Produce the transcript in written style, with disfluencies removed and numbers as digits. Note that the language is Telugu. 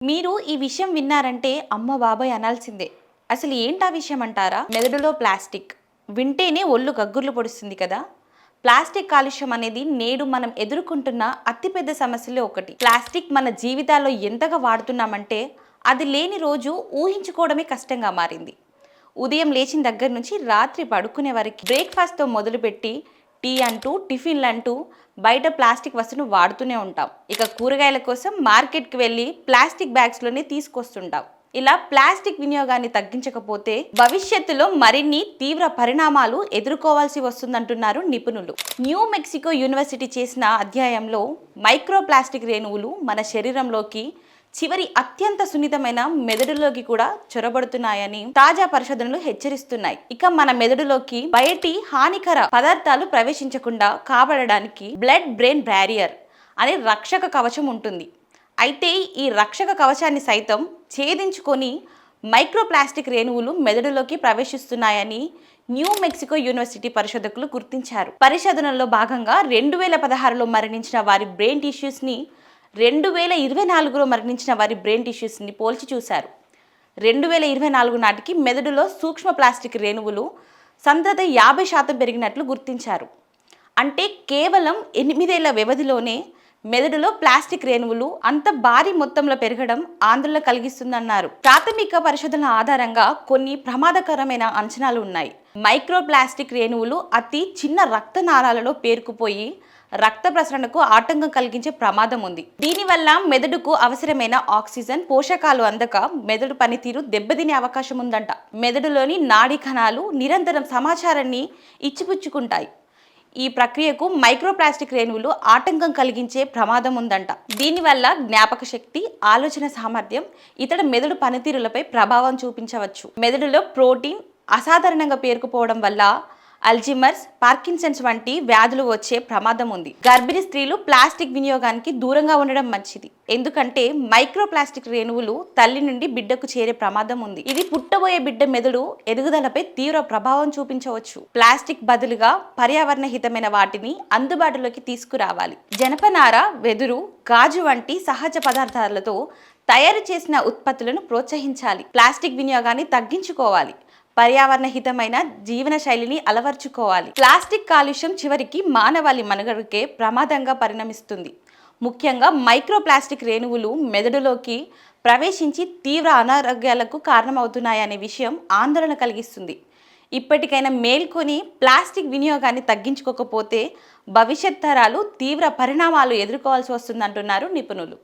మీరు ఈ విషయం విన్నారంటే అమ్మ బాబాయ్ అనాల్సిందే. అసలు ఏంటా విషయం అంటారా? మెదడులో ప్లాస్టిక్. వింటేనే ఒళ్ళు గగ్గుర్లు పొడుస్తుంది కదా! ప్లాస్టిక్ కాలుష్యం అనేది నేడు మనం ఎదుర్కొంటున్న అతిపెద్ద సమస్యలో ఒకటి. ప్లాస్టిక్ మన జీవితాల్లో ఎంతగా వాడుతున్నామంటే అది లేని రోజు ఊహించుకోవడమే కష్టంగా మారింది. ఉదయం లేచిన దగ్గర నుంచి రాత్రి పడుకునే వరకు బ్రేక్ఫాస్ట్తో మొదలుపెట్టి టీ అంటూ టిఫిన్లు అంటూ బయట ప్లాస్టిక్ వస్తువును వాడుతూనే ఉంటాం. ఇక కూరగాయల కోసం మార్కెట్కి వెళ్ళి ప్లాస్టిక్ బ్యాగ్స్లోనే తీసుకొస్తుంటాం. ఇలా ప్లాస్టిక్ వినియోగాన్ని తగ్గించకపోతే భవిష్యత్తులో మరిన్ని తీవ్ర పరిణామాలు ఎదుర్కోవాల్సి వస్తుందంటున్నారు నిపుణులు. న్యూ మెక్సికో యూనివర్సిటీ చేసిన అధ్యాయంలో మైక్రో ప్లాస్టిక్ రేణువులు మన శరీరంలోకి చివరి అత్యంత సున్నితమైన మెదడులోకి కూడా చొరబడుతున్నాయని తాజా పరిశోధనలు హెచ్చరిస్తున్నాయి. ఇక మన మెదడులోకి బయటి హానికర పదార్థాలు ప్రవేశించకుండా కాపాడడానికి బ్లడ్ బ్రెయిన్ బ్యారియర్ అనే రక్షక కవచం ఉంటుంది. అయితే ఈ రక్షక కవచాన్ని సైతం ఛేదించుకొని మైక్రోప్లాస్టిక్ రేణువులు మెదడులోకి ప్రవేశిస్తున్నాయని న్యూ మెక్సికో యూనివర్సిటీ పరిశోధకులు గుర్తించారు. పరిశోధనలో భాగంగా 2016లో మరణించిన వారి బ్రెయిన్ టిష్యూస్ని 2024లో మరణించిన వారి బ్రెయిన్ టిష్యూస్ని పోల్చి చూశారు. 2024 నాటికి మెదడులో సూక్ష్మ ప్లాస్టిక్ రేణువులు సాంద్రత 50% పెరిగినట్లు గుర్తించారు. అంటే కేవలం 8 ఏళ్ల వ్యవధిలోనే మెదడులో ప్లాస్టిక్ రేణువులు అంత భారీ మొత్తంలో పెరగడం ఆందోళన కలిగిస్తుందన్నారు. ప్రాథమిక పరిశోధనల ఆధారంగా కొన్ని ప్రమాదకరమైన అంచనాలు ఉన్నాయి. మైక్రో ప్లాస్టిక్ రేణువులు అతి చిన్న రక్తనాళాలలో పేరుకుపోయి రక్త ప్రసరణకు ఆటంకం కలిగించే ప్రమాదం ఉంది. దీనివల్ల మెదడుకు అవసరమైన ఆక్సిజన్, పోషకాలు అందక మెదడు పనితీరు దెబ్బతినే అవకాశం ఉందంట. మెదడులోని నాడీ కణాలు నిరంతరం సమాచారాన్ని ఇచ్చిపుచ్చుకుంటాయి. ఈ ప్రక్రియకు మైక్రోప్లాస్టిక్ రేణువులు ఆటంకం కలిగించే ప్రమాదం ఉందంట. దీనివల్ల జ్ఞాపక శక్తి, ఆలోచన సామర్థ్యం, ఇతర మెదడు పనితీరులపై ప్రభావం చూపించవచ్చు. మెదడులో ప్రోటీన్ అసాధారణంగా పేరుకుపోవడం వల్ల అల్జీమర్స్, పార్కిన్సన్స్ వంటి వ్యాధులు వచ్చే ప్రమాదం ఉంది. గర్భిణీ స్త్రీలు ప్లాస్టిక్ వినియోగానికి దూరంగా ఉండడం మంచిది. ఎందుకంటే మైక్రోప్లాస్టిక్ రేణువులు తల్లి నుండి బిడ్డకు చేరే ప్రమాదం ఉంది. ఇది పుట్టబోయే బిడ్డ మెదడు ఎదుగుదలపై తీవ్ర ప్రభావం చూపించవచ్చు. ప్లాస్టిక్ బదులుగా పర్యావరణ హితమైన వాటిని అందుబాటులోకి తీసుకురావాలి. జనపనార, వెదురు, గాజు వంటి సహజ పదార్థాలతో తయారు చేసిన ఉత్పత్తులను ప్రోత్సహించాలి. ప్లాస్టిక్ వినియోగాన్ని తగ్గించుకోవాలి. పర్యావరణ హితమైన జీవన శైలిని అలవర్చుకోవాలి. ప్లాస్టిక్ కాలుష్యం చివరికి మానవాళి మనుగడకే ప్రమాదంగా పరిణమిస్తుంది. ముఖ్యంగా మైక్రోప్లాస్టిక్ రేణువులు మెదడులోకి ప్రవేశించి తీవ్ర అనారోగ్యాలకు కారణమవుతున్నాయనే విషయం ఆందోళన కలిగిస్తుంది. ఇప్పటికైనా మేల్కొని ప్లాస్టిక్ వినియోగాన్ని తగ్గించుకోకపోతే భవిష్యత్ తరాలు తీవ్ర పరిణామాలు ఎదుర్కోవాల్సి వస్తుందంటున్నారు నిపుణులు.